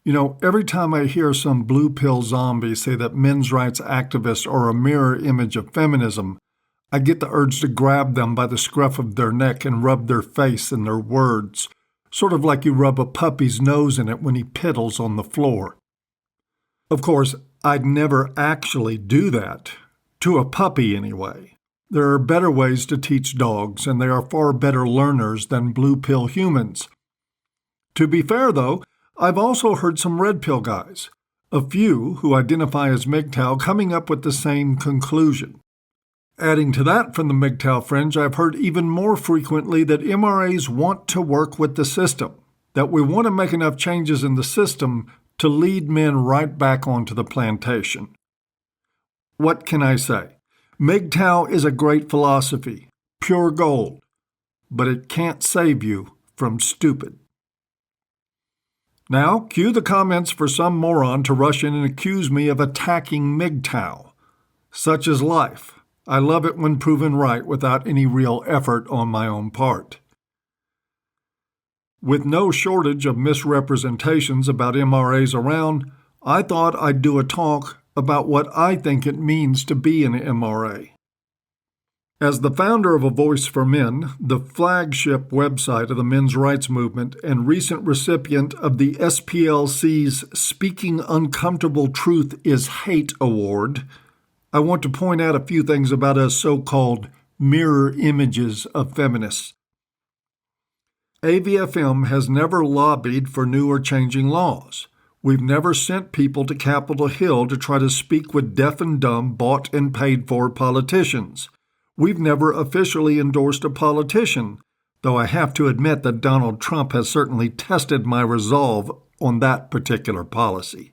Every time I hear some blue pill zombie say that men's rights activists are a mirror image of feminism, I get the urge to grab them by the scruff of their neck and rub their face and their words, sort of like you rub a puppy's nose in it when he piddles on the floor. Of course, I'd never actually do that, to a puppy anyway. There are better ways to teach dogs, and they are far better learners than blue pill humans. To be fair, though, I've also heard some red pill guys, a few who identify as MGTOW, coming up with the same conclusion. Adding to that from the MGTOW fringe, I've heard even more frequently that MRAs want to work with the system, that we want to make enough changes in the system to lead men right back onto the plantation. What can I say? MGTOW is a great philosophy, pure gold, but it can't save you from stupid. Now, cue the comments for some moron to rush in and accuse me of attacking MGTOW. Such is life. I love it when proven right without any real effort on my own part. With no shortage of misrepresentations about MRAs around, I thought I'd do a talk about what I think it means to be an MRA. As the founder of A Voice for Men, the flagship website of the men's rights movement and recent recipient of the SPLC's Speaking Uncomfortable Truth is Hate Award, I want to point out a few things about us so-called mirror images of feminists. AVFM has never lobbied for new or changing laws. We've never sent people to Capitol Hill to try to speak with deaf and dumb, bought and paid for politicians. We've never officially endorsed a politician, though I have to admit that Donald Trump has certainly tested my resolve on that particular policy.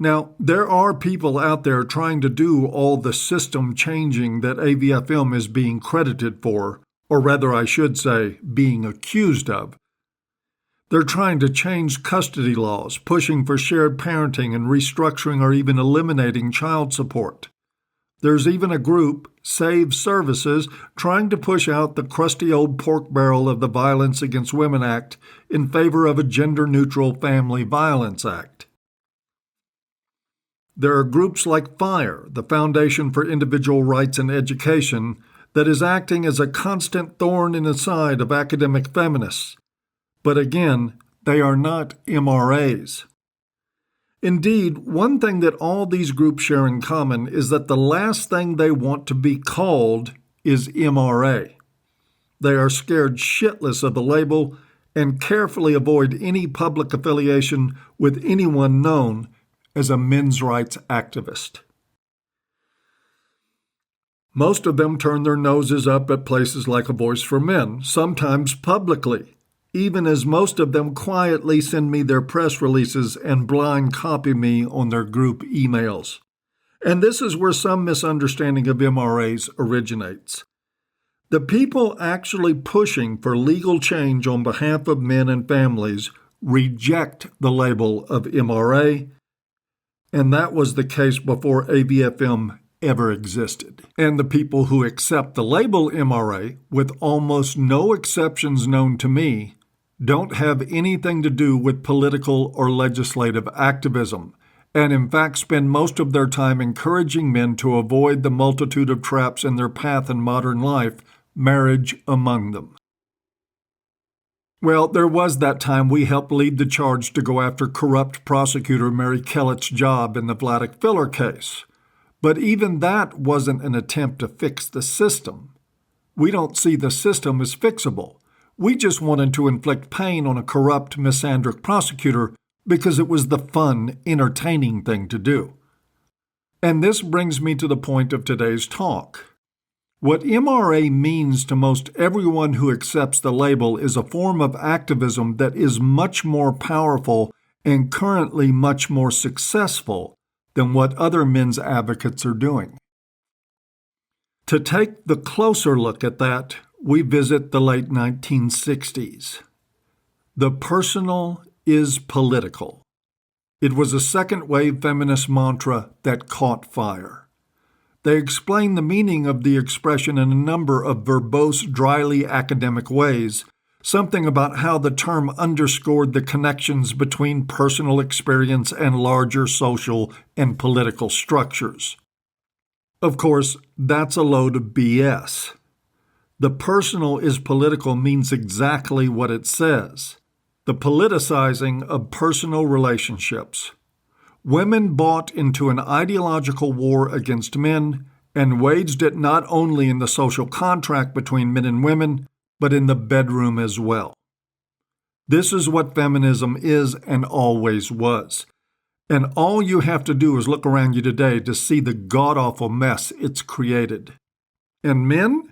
Now, there are people out there trying to do all the system changing that AVFM is being credited for, or rather I should say, being accused of. They're trying to change custody laws, pushing for shared parenting and restructuring or even eliminating child support. There's even a group, Save Services, trying to push out the crusty old pork barrel of the Violence Against Women Act in favor of a gender-neutral Family Violence Act. There are groups like FIRE, the Foundation for Individual Rights and Education, that is acting as a constant thorn in the side of academic feminists. But again, they are not MRAs. Indeed, one thing that all these groups share in common is that the last thing they want to be called is MRA. They are scared shitless of the label and carefully avoid any public affiliation with anyone known as a men's rights activist. Most of them turn their noses up at places like A Voice for Men, sometimes publicly, even as most of them quietly send me their press releases and blind copy me on their group emails. And this is where some misunderstanding of MRAs originates. The people actually pushing for legal change on behalf of men and families reject the label of MRA, and that was the case before AVFM ever existed. And the people who accept the label MRA, with almost no exceptions known to me, don't have anything to do with political or legislative activism, and in fact spend most of their time encouraging men to avoid the multitude of traps in their path in modern life, marriage among them. Well, there was that time we helped lead the charge to go after corrupt prosecutor Mary Kellett's job in the Vladeck Filler case. But even that wasn't an attempt to fix the system. We don't see the system as fixable. We just wanted to inflict pain on a corrupt, misandric prosecutor because it was the fun, entertaining thing to do. And this brings me to the point of today's talk. What MRA means to most everyone who accepts the label is a form of activism that is much more powerful and currently much more successful than what other men's advocates are doing. To take the closer look at that, we visit the late 1960s. The personal is political. It was a second-wave feminist mantra that caught fire. They explained the meaning of the expression in a number of verbose, dryly academic ways, something about how the term underscored the connections between personal experience and larger social and political structures. Of course, that's a load of BS. The personal is political means exactly what it says. The politicizing of personal relationships. Women bought into an ideological war against men and waged it not only in the social contract between men and women, but in the bedroom as well. This is what feminism is and always was. And all you have to do is look around you today to see the god-awful mess it's created. And men?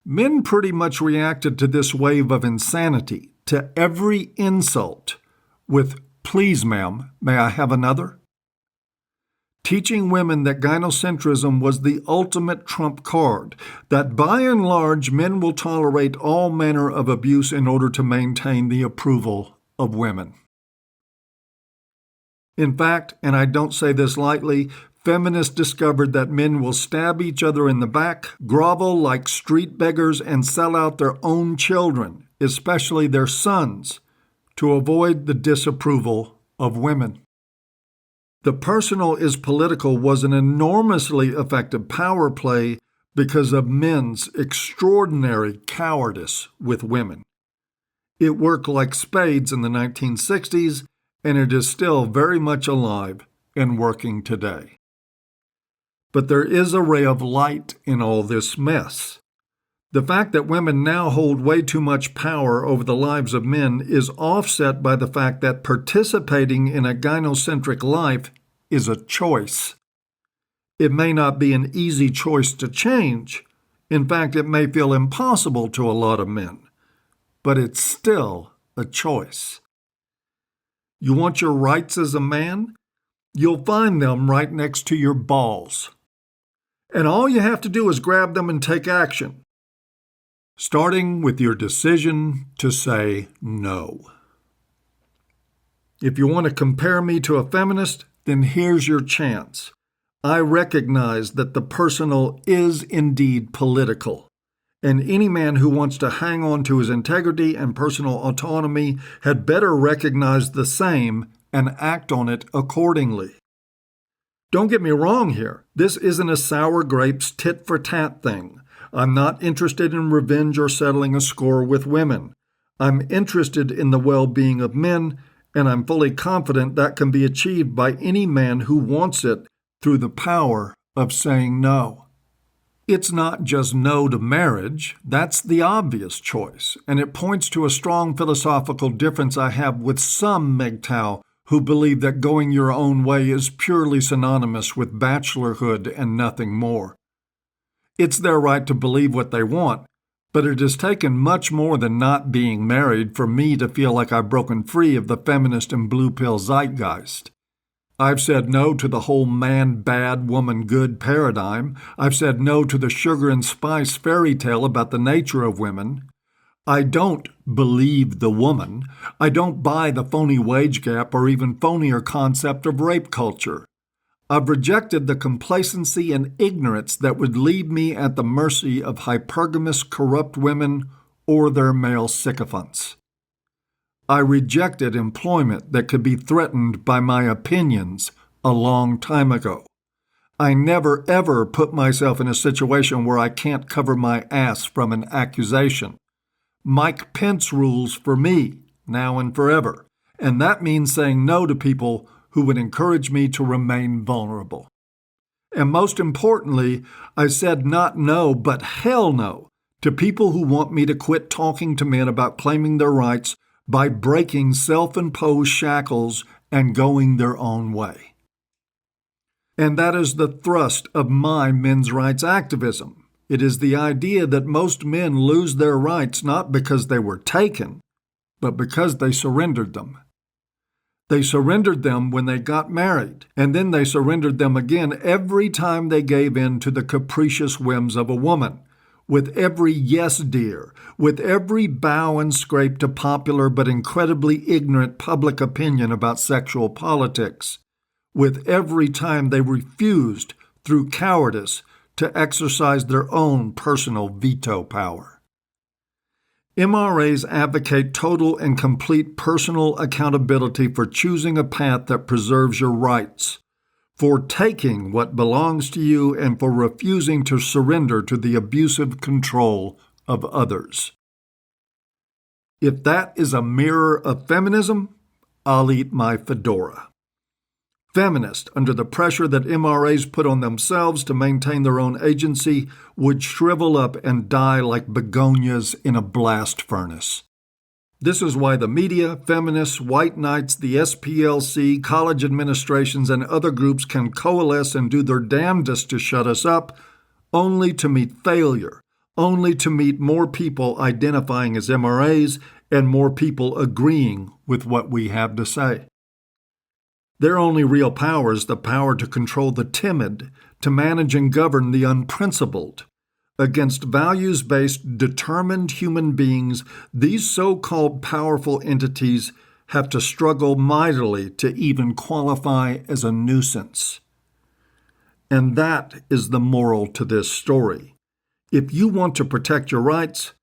Men pretty much reacted to this wave of insanity, to every insult, with, "Please, ma'am, may I have another?" Teaching women that gynocentrism was the ultimate trump card, that by and large men will tolerate all manner of abuse in order to maintain the approval of women. In fact, and I don't say this lightly, feminists discovered that men will stab each other in the back, grovel like street beggars, and sell out their own children, especially their sons, to avoid the disapproval of women. The personal is political was an enormously effective power play because of men's extraordinary cowardice with women. It worked like spades in the 1960s, and it is still very much alive and working today. But there is a ray of light in all this mess. The fact that women now hold way too much power over the lives of men is offset by the fact that participating in a gynocentric life is a choice. It may not be an easy choice to change. In fact, it may feel impossible to a lot of men. But it's still a choice. You want your rights as a man? You'll find them right next to your balls. And all you have to do is grab them and take action. Starting with your decision to say no. If you want to compare me to a feminist, then here's your chance. I recognize that the personal is indeed political, and any man who wants to hang on to his integrity and personal autonomy had better recognize the same and act on it accordingly. Don't get me wrong here. This isn't a sour grapes tit-for-tat thing. I'm not interested in revenge or settling a score with women. I'm interested in the well-being of men, and I'm fully confident that can be achieved by any man who wants it through the power of saying no. It's not just no to marriage. That's the obvious choice, and it points to a strong philosophical difference I have with some MGTOW who believe that going your own way is purely synonymous with bachelorhood and nothing more. It's their right to believe what they want, but it has taken much more than not being married for me to feel like I've broken free of the feminist and blue pill zeitgeist. I've said no to the whole man bad, woman good paradigm. I've said no to the sugar and spice fairy tale about the nature of women. I don't believe the woman. I don't buy the phony wage gap or even phonier concept of rape culture. I've rejected the complacency and ignorance that would leave me at the mercy of hypergamous, corrupt women or their male sycophants. I rejected employment that could be threatened by my opinions a long time ago. I never ever put myself in a situation where I can't cover my ass from an accusation. Mike Pence rules for me, now and forever, and that means saying no to people who would encourage me to remain vulnerable. And most importantly, I said not no, but hell no, to people who want me to quit talking to men about claiming their rights by breaking self-imposed shackles and going their own way. And that is the thrust of my men's rights activism. It is the idea that most men lose their rights not because they were taken, but because they surrendered them. They surrendered them when they got married, and then they surrendered them again every time they gave in to the capricious whims of a woman. With every yes, dear, with every bow and scrape to popular but incredibly ignorant public opinion about sexual politics, with every time they refused, through cowardice, to exercise their own personal veto power. MRAs advocate total and complete personal accountability for choosing a path that preserves your rights, for taking what belongs to you, and for refusing to surrender to the abusive control of others. If that is a mirror of feminism, I'll eat my fedora. Feminists, under the pressure that MRAs put on themselves to maintain their own agency, would shrivel up and die like begonias in a blast furnace. This is why the media, feminists, white knights, the SPLC, college administrations, and other groups can coalesce and do their damnedest to shut us up, only to meet failure, only to meet more people identifying as MRAs and more people agreeing with what we have to say. Their only real power is the power to control the timid, to manage and govern the unprincipled. Against values-based, determined human beings, these so-called powerful entities have to struggle mightily to even qualify as a nuisance. And that is the moral to this story. If you want to protect your rights,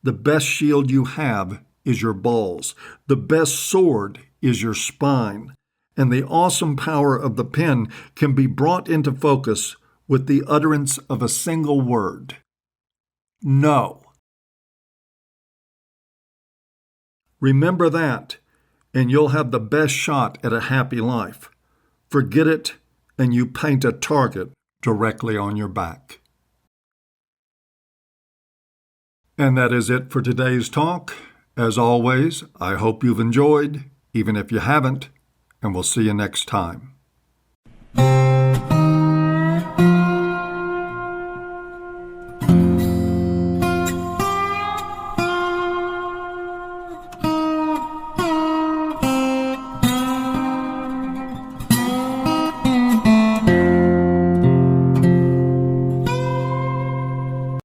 the best shield you have is your balls. The best sword is your spine. And the awesome power of the pen can be brought into focus with the utterance of a single word. No. Remember that, and you'll have the best shot at a happy life. Forget it, and you paint a target directly on your back. And that is it for today's talk. As always, I hope you've enjoyed, even if you haven't, and we'll see you next time.